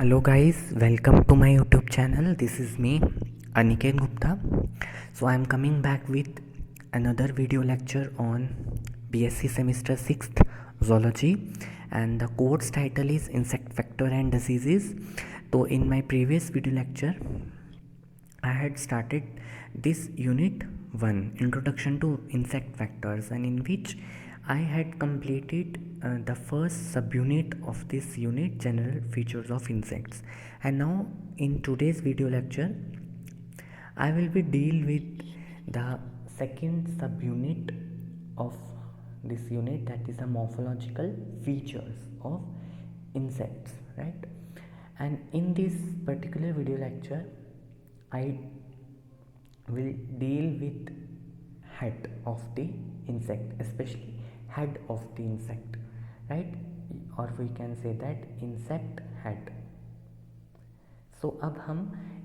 Hello guys, welcome to my YouTube channel. This is me, Aniket Gupta. So I am coming back with another video lecture on BSc semester 6th zoology, and the course title is Insect Factor and Diseases. So in my previous video lecture I had started this unit 1, Introduction to Insect Factors, and in which I had completed the first subunit of this unit, General Features of Insects. And now in today's video lecture I will be deal with the second subunit of this unit, that is the morphological features of insects, right? And in this particular video lecture I will deal with head of the insect, especially head of the insect, right? Or we can say that insect head. सो अब हम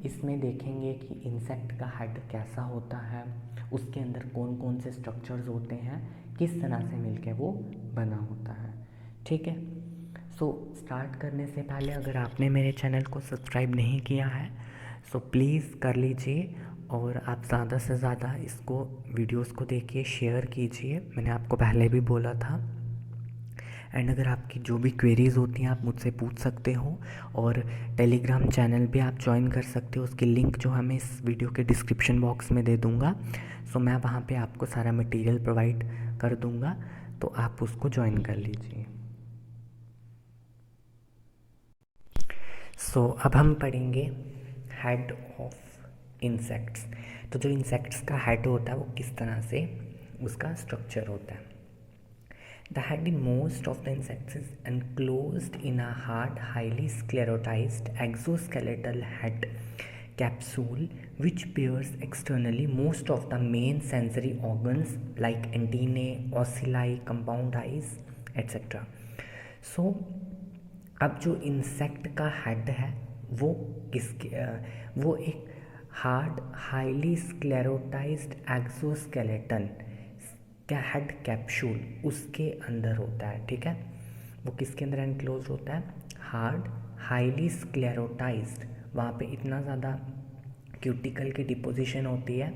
इसमें देखेंगे कि insect का head कैसा होता है, उसके अंदर कौन कौन से स्ट्रक्चर्स होते हैं, किस तरह से मिलके वो बना होता है। ठीक है, सो स्टार्ट करने से पहले अगर आपने मेरे चैनल को सब्सक्राइब नहीं किया है सो प्लीज़ कर लीजिए, और आप ज़्यादा से ज़्यादा इसको वीडियोस को देखिए, शेयर कीजिए, मैंने आपको पहले भी बोला था। एंड अगर आपकी जो भी क्वेरीज़ होती हैं आप मुझसे पूछ सकते हो, और टेलीग्राम चैनल भी आप ज्वाइन कर सकते हो, उसकी लिंक जो है मैं इस वीडियो के डिस्क्रिप्शन बॉक्स में दे दूँगा। सो मैं वहाँ पे आपको सारा मटेरियल प्रोवाइड कर दूँगा, तो आप उसको ज्वाइन कर लीजिए। सो अब हम पढ़ेंगे हेड ऑफ इंसेक्ट्स। तो जो इंसेक्ट्स का हेड होता है वो किस तरह से उसका स्ट्रक्चर होता है। The head in most of the insects is enclosed in a hard, highly sclerotized exoskeletal head capsule which bears externally most of the main sensory organs like antennae, ocelli, compound eyes, etc. So अब जो insect का head है वो वो एक hard highly स्क्लेरोटाइज्ड exoskeleton क्या head capsule उसके अंदर होता है। ठीक है, वो किसके अंदर एनक्लोज होता है, हार्ड हाईली स्क्लेरोटाइज्ड, वहाँ पे इतना ज़्यादा क्यूटिकल की डिपोजिशन होती है।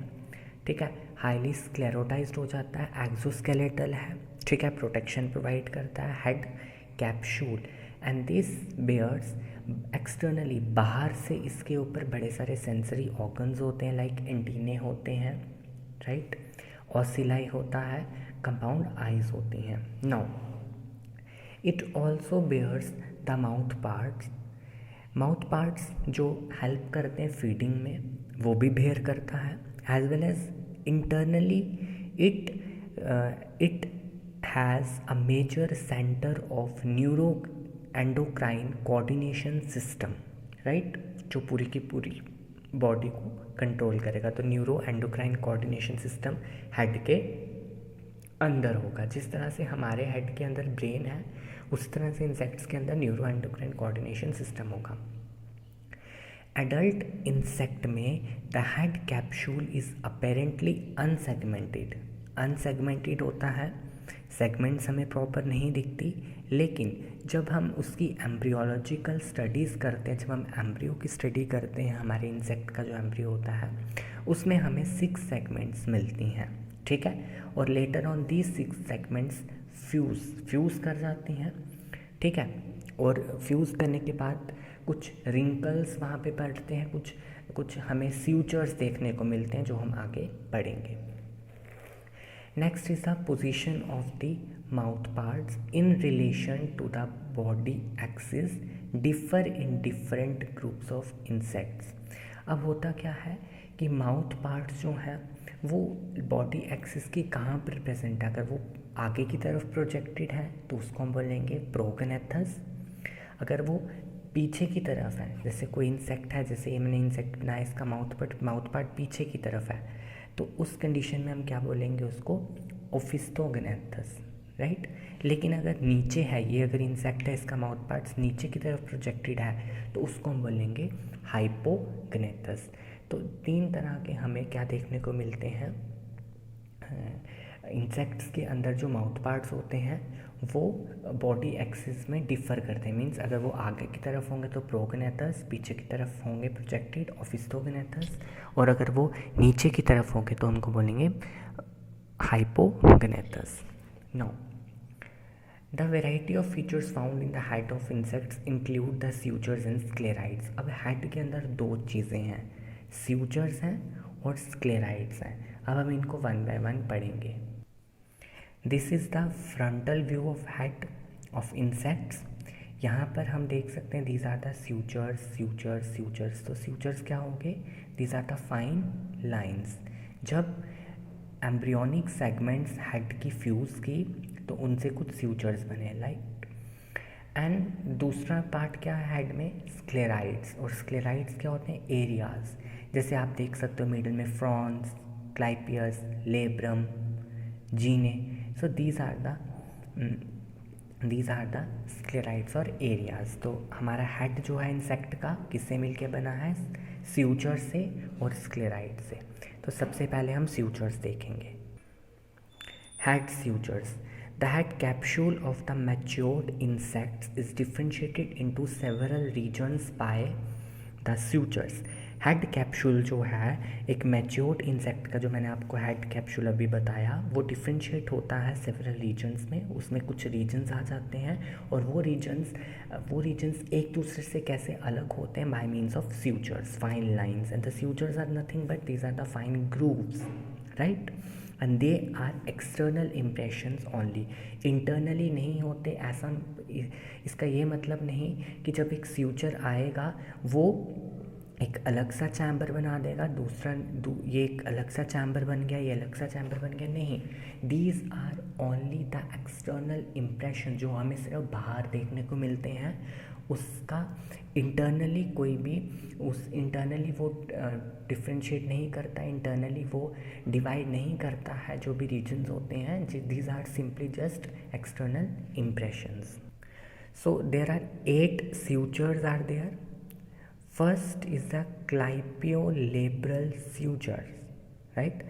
ठीक है, हाईली स्क्लेरोटाइज्ड हो जाता है, एक्सोस्केलेटल है। ठीक है, प्रोटेक्शन प्रोवाइड करता है head capsule, and this bears externally, बाहर से इसके ऊपर बड़े सारे सेंसरी ऑर्गन्स होते हैं, लाइक एंटीने होते हैं, राइट, ऑसिलाई होता है, कंपाउंड आइज होती हैं। Now it also bears the mouth parts. Mouth parts जो हेल्प करते हैं फीडिंग में वो भी बेयर करता है, as well as internally it has a major centre of neuro endocrine coordination system, right, जो पूरी की पूरी बॉडी को कंट्रोल करेगा। तो neuro endocrine coordination system head के अंदर होगा। जिस तरह से हमारे हेड के अंदर ब्रेन है उस तरह से इंसेक्ट्स के अंदर न्यूरो एंडोक्राइन कोऑर्डिनेशन सिस्टम होगा। एडल्ट इंसेक्ट में the head capsule is apparently unsegmented. Unsegmented होता है, सेगमेंट्स हमें प्रॉपर नहीं दिखती, लेकिन जब हम उसकी एम्ब्रियोलॉजिकल स्टडीज़ करते हैं, जब हम एम्ब्रियो की स्टडी करते हैं, हमारे इंसेक्ट का जो एम्ब्रियो होता है उसमें हमें 6 सेगमेंट्स मिलती हैं। ठीक है, और later on these 6 segments fuse कर जाती हैं। ठीक है, और फ्यूज़ करने के बाद कुछ रिंकल्स वहाँ पे पड़ते हैं, कुछ हमें स्यूचर्स देखने को मिलते हैं जो हम आगे पढ़ेंगे। Next is the position of the mouth parts in relation to the body axis differ in different groups of insects। अब होता क्या है कि माउथ पार्ट्स जो हैं वो बॉडी एक्सिस की कहाँ पर प्रेजेंट है। अगर वो आगे की तरफ प्रोजेक्टेड है तो उसको हम बोलेंगे प्रोगनेथस। अगर वो पीछे की तरफ है, जैसे कोई इंसेक्ट है, जैसे ये मैंने इंसेक्ट बनाया, इसका माउथ पार्ट पीछे की तरफ है, तो उस कंडीशन में हम क्या बोलेंगे उसको, ओफिस्टोगनेथस, राइट। लेकिन अगर नीचे है ये, अगर इंसेक्ट है इसका माउथ पार्ट्स नीचे की तरफ प्रोजेक्टेड है तो उसको हम बोलेंगे हाइपोगनेथस। तो 3 तरह के हमें क्या देखने को मिलते हैं, इंसेक्ट्स के अंदर जो माउथ पार्ट्स होते हैं वो बॉडी एक्सिस में डिफ़र करते हैं। मीन्स अगर वो आगे की तरफ होंगे तो प्रोगनेथस, पीछे की तरफ होंगे प्रोजेक्टेड ऑफिस्थोगनेथस, और अगर वो नीचे की तरफ होंगे तो उनको बोलेंगे hypognathous. Now the variety of features found in the head of insects include the sutures and sclerites. अब हेड के अंदर दो चीज़ें हैं, स्यूचर्स हैं और स्क्लेराइड्स हैं। अब हम इनको वन बाय वन पढ़ेंगे। This is the frontal view of head of insects. यहाँ पर हम देख सकते हैं these are the sutures sutures sutures. तो स्यूचर्स क्या होंगे? These are the fine lines. जब एम्ब्रियोनिक सेगमेंट्स हेड की फ्यूज़ की तो उनसे कुछ स्यूचर्स बने, लाइक। एंड दूसरा पार्ट क्या है हेड में? स्क्लेराइड्स। और स्क्लेराइड्स क्या होते हैं? एरियाज। जैसे आप देख सकते हो मिडिल में Fronx, clypeus, labrum, genae. So these are the sclerites और एरियाज। तो हमारा हेड जो है इंसेक्ट का किससे मिलके बना है? स्यूचर से और स्क्लेराइड से। तो सबसे पहले हम स्यूचर्स देखेंगे। Head स्यूचर्स। The head capsule of the matured insects is differentiated into several regions by the sutures. Head capsule जो है एक मैच्योर्ड इंसेक्ट का, जो मैंने आपको हेड कैप्सूल अभी बताया, वो डिफ्रेंशिएट होता है सेवरल रीजन्स में। उसमें कुछ रीजन्स आ जाते हैं और वो रीजन्स एक दूसरे से कैसे अलग होते हैं? By means of sutures, fine lines. And the sutures are nothing but these are the fine grooves, right. And they are external impressions only, internally नहीं होते। ऐसा इसका ये मतलब नहीं कि जब एक स्यूचर आएगा वो एक अलग सा चैम्बर बना देगा, ये एक अलग सा चैम्बर बन गया, ये अलग सा चैम्बर बन गया, नहीं। These are only the external impression, जो हमें सिर्फ बाहर देखने को मिलते हैं। उसका इंटरनली वो डिफ्रेंशिएट नहीं करता, इंटरनली वो डिवाइड नहीं करता है। जो भी रीजन्स होते हैं, these are simply just external impressions. So there are 8 sutures are there. First is the clypeolabral suture, right.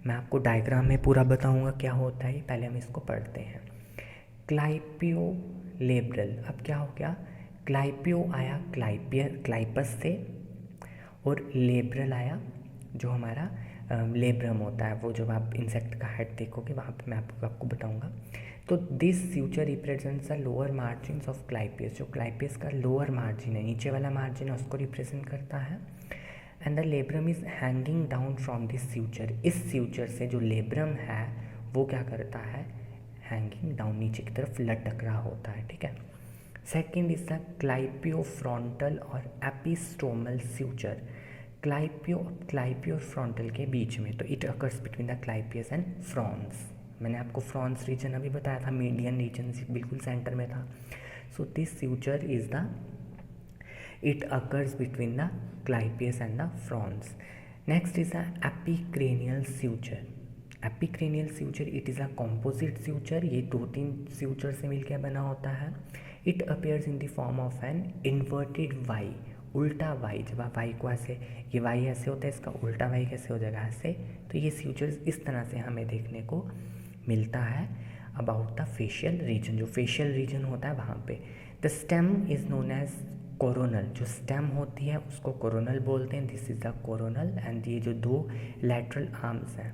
मैं आपको डायग्राम में पूरा बताऊंगा क्या होता है, पहले हम इसको पढ़ते हैं। क्लाइपियोलेब्रल, अब क्या हो गया? क्लाइपियो आया क्लाइपस से, और लेब्रल आया जो हमारा लेब्रम होता है। वो जब आप इंसेक्ट का हेड देखोगे वहाँ पे मैं आपको बताऊंगा। तो this suture represents the lower margins of clypeus. जो क्लाइपियस का लोअर मार्जिन है, नीचे वाला मार्जिन है, उसको रिप्रेजेंट करता है। And the labrum is hanging down from this suture. इस स्यूचर से जो लेब्रम है वो क्या करता है? हैंगिंग डाउन, नीचे की तरफ लटक रहा होता है, ठीक है। सेकेंड इज द क्लाइपियोफ्रॉन्टल और एपिस्टोमल स्यूचर। क्लाइपियो और फ्रंटल के बीच में, तो it occurs between the clypeus and frons. मैंने आपको फ्रॉन्स रीजन अभी बताया था, मीडियन रीजन बिल्कुल सेंटर में था। So this suture is it occurs between the clypeus and the frons. Next is the epicranial suture. Epicranial suture it is a composite suture. ये 2-3 suture से मिलकर बना होता है। It appears in the form of an inverted Y, उल्टा Y. जब आप Y को ऐसे, ये वाई ऐसे होता है, इसका उल्टा वाई कैसे हो जाएगा? ऐसे। तो ये स्यूचर्स इस तरह से हमें देखने को मिलता है अबाउट द फेशियल रीजन। जो फेशियल रीजन होता है वहाँ पे। The stem is known as coronal. जो स्टेम होती है उसको कोरोनल बोलते हैं। This is the coronal. And ये जो 2 लैटरल आर्म्स हैं,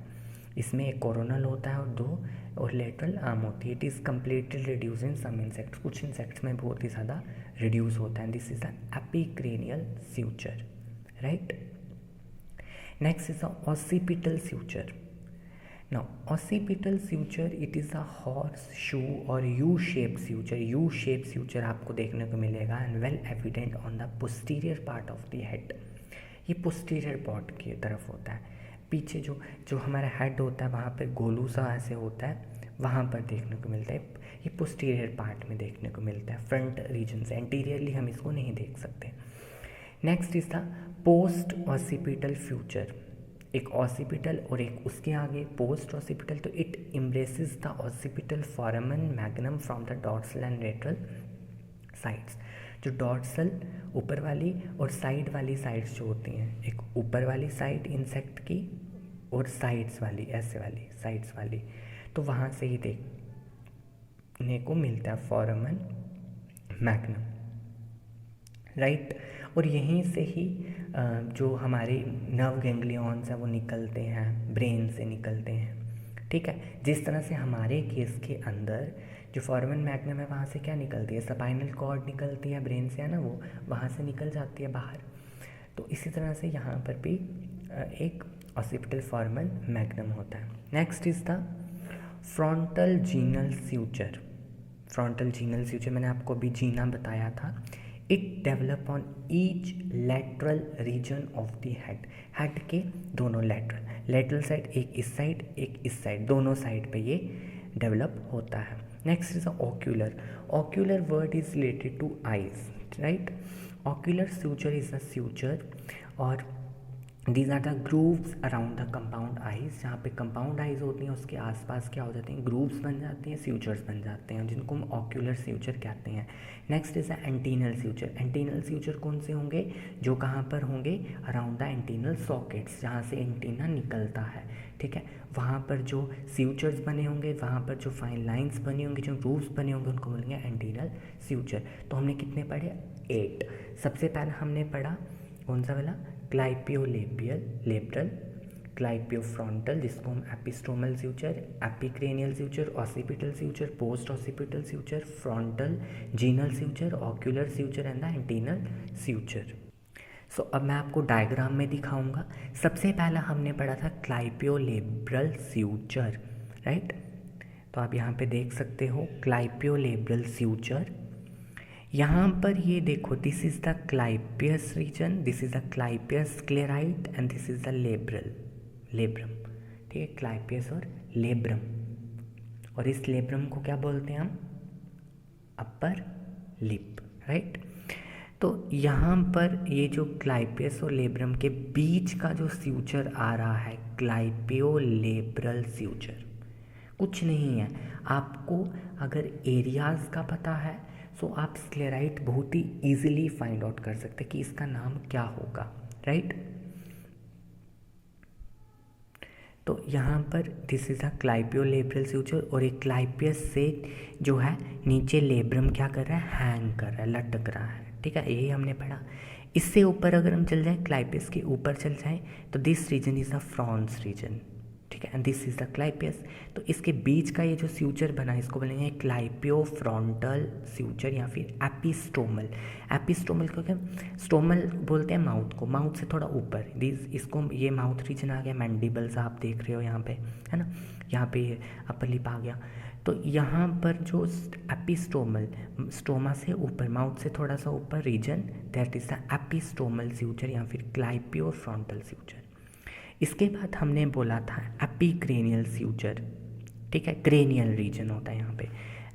इसमें एक कोरोनल होता है और 2 लेटरल आर्म होती है। It is completely reduce in some insects, कुछ इंसेक्ट्स में बहुत ही ज़्यादा रिड्यूस होता है। This is the epicranial suture, right. Next is the occipital suture. Now, occipital suture, it is a horseshoe or U-shaped suture. U-shaped suture आपको देखने को मिलेगा and well evident on the posterior part of the head. ये posterior part की तरफ होता है। पीछे जो हमारा हेड होता है वहाँ पे गोलू सा ऐसे होता है, वहाँ पर देखने को मिलता है। ये posterior part में देखने को मिलता है, फ्रंट रीजन से। एंटीरियरली हम इसको नहीं देख सकते। Next is the post occipital suture. एक ऑसिपिटल और एक उसके आगे पोस्ट ऑसिपिटल। तो it embraces the occipital foramen magnum from the dorsal and lateral sides. जो डॉर्सल ऊपर वाली और साइड वाली साइड्स जो होती हैं, एक ऊपर वाली साइड इंसेक्ट की और साइड्स वाली, ऐसे वाली साइड्स वाली, तो वहाँ से ही उन्हें को मिलता है फोरामन मैग्नम, राइट। और यहीं से ही जो हमारे नर्व गैंग्लियॉन्स हैं वो निकलते हैं, ब्रेन से निकलते हैं, ठीक है। जिस तरह से हमारे केस के अंदर जो फोरामन मैग्नम है वहाँ से क्या निकलती है, स्पाइनल कॉर्ड निकलती है ब्रेन से, है ना, वो वहाँ से निकल जाती है बाहर। तो इसी तरह से यहाँ पर भी एक ऑसिपिटल फोरामन मैग्नम होता है। Next is the frontal genal suture. Frontal genal suture मैंने आपको अभी जीना बताया था। It develop on each lateral region of the head के दोनों लेटरल साइड, एक इस साइड एक इस साइड, दोनों साइड पे ये डेवलप होता है। Next is ocular. Ocular word is related to eyes, right. Ocular suture is a suture और these are the grooves around the compound eyes. जहाँ पे कंपाउंड आइज होती हैं उसके आसपास क्या हो जाते हैं, ग्रूव्स बन जाते हैं, फ्यूचर्स बन जाते हैं, जिनको हम ऑक्यूलर फ्यूचर कहते हैं। Next is the antennal future. Antennal future कौन से होंगे, जो कहाँ पर होंगे, अराउंड द एंटीनल सॉकेट्स, जहाँ से एंटीना निकलता है, ठीक है। वहाँ पर जो फ्यूचर्स बने होंगे, वहाँ पर जो फाइन लाइन्स बनी होंगी, जो ग्रूव्स बने होंगे, उनको बोलेंगे एंटीनल फ्यूचर। तो हमने कितने पढ़े, 8। सबसे पहले हमने पढ़ा कौन सा वाला, क्लाइपियोलेब्रल, क्लाइपियोफ्रंटल जिसको हम epistomal suture, epicranial suture, occipital suture, post occipital suture, frontal genal suture, ocular suture and the antennal suture. So अब मैं आपको डायग्राम में दिखाऊंगा। सबसे पहला हमने पढ़ा था क्लाइपियोलेब्रल फ्यूचर, राइट। तो आप यहाँ पे देख सकते हो क्लाइपियोलेब्रल फ्यूचर। यहाँ पर ये देखो, this is the clypeus region, this is the clypeus sclerite and this is the labrum, ठीक है, क्लाइपियस और लेब्रम। और इस लेब्रम को क्या बोलते हैं हम, अपर लिप, राइट। तो यहाँ पर ये जो क्लाइपियस और लेब्रम के बीच का जो फ्यूचर आ रहा है, क्लाइपियोलेब्रल फ्यूचर, कुछ नहीं है। आपको अगर एरियाज का पता है सो आप स्क्लेराइट बहुत ही इजीली फाइंड आउट कर सकते हैं कि इसका नाम क्या होगा, राइट। तो यहाँ पर दिस इज अ क्लाइपियोलेब्रल फ्यूचर और एक क्लाइपियस से जो है नीचे लेब्रम क्या कर रहा है, हैंग कर रहा है, लटक रहा है, ठीक है, यही हमने पढ़ा। इससे ऊपर अगर हम चल जाएं, क्लाइपियस के ऊपर चल जाएं, तो this region is the frons region, ठीक है, and this is the clypeus. तो इसके बीच का ये जो फ्यूचर बना, इसको बोलेंगे क्लाइपियोफ्रंटल फ्यूचर या फिर एपिस्टोमल। एपिस्टोमल को क्या, स्टोमल बोलते हैं माउथ को, माउथ से थोड़ा ऊपर, इसको ये माउथ रीजन आ गया, मैंडिबल्स आप देख रहे हो यहाँ पे, है ना, यहाँ पे अपर लिप आ गया। तो यहाँ पर जो एपिस्टोमल, स्टोमा से ऊपर, माउथ से थोड़ा सा ऊपर region, that is the epistomal suture या फिर क्लाइपियोफ्रंटल फ्यूचर। इसके बाद हमने बोला था एपिक्रेनियल फ्यूचर, ठीक है, क्रेनियल रीजन होता है यहाँ पे।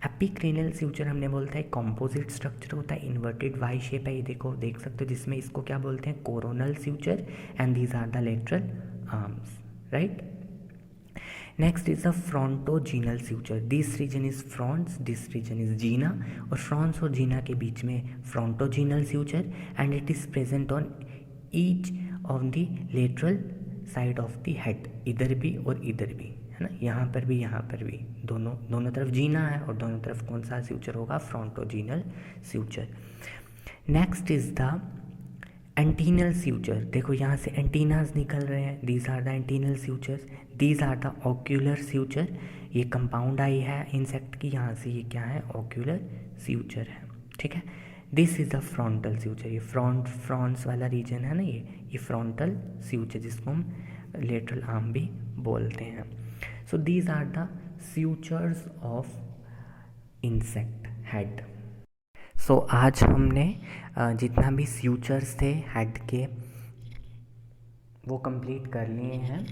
एपिक्रेनियल फ्यूचर हमने बोलता है कॉम्पोजिट स्ट्रक्चर होता है, इन्वर्टेड वाई शेप है, ये देखो देख सकते हो, जिसमें इसको क्या बोलते हैं, coronal suture and these are the lateral arms, right. Next is the frontogenal suture. This region is frons, this region is gena, और फ्रॉन्स और जीना के बीच में frontogenal suture and it is present on each of the lateral side of the head, इधर भी और इधर भी, है ना, यहाँ पर भी यहाँ पर भी, दोनों तरफ जीना है और दोनों तरफ कौन सा फ्यूचर होगा, frontogenal suture. Next is the antennal suture. देखो यहाँ से एंटीनाज निकल रहे हैं, these are the antennal sutures, these are the ocular suture. ये कंपाउंड आई है इंसेक्ट की, यहाँ से ये क्या है, ऑक्यूलर फ्यूचर है, ठीक है। This is the frontal future, ये फ्रॉन्स वाला रीजन है ना, ये फ्रंटल फ्यूचर जिसको हम लेटरल आर्म भी बोलते हैं। So these are the sutures of insect head. सो आज हमने जितना भी फ्यूचर्स थे हेड के वो कंप्लीट कर लिए हैं।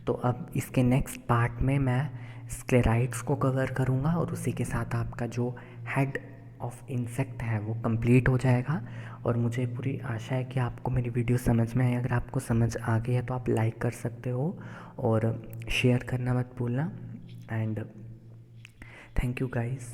तो अब इसके नेक्स्ट पार्ट में मैं स्क्लेराइड्स को कवर करूँगा और उसी के साथ आपका जो हेड ऑफ इंसेक्ट है वो कंप्लीट हो जाएगा। और मुझे पूरी आशा है कि आपको मेरी वीडियो समझ में आई। अगर आपको समझ आ गई है तो आप लाइक कर सकते हो और शेयर करना मत भूलना। And thank you guys.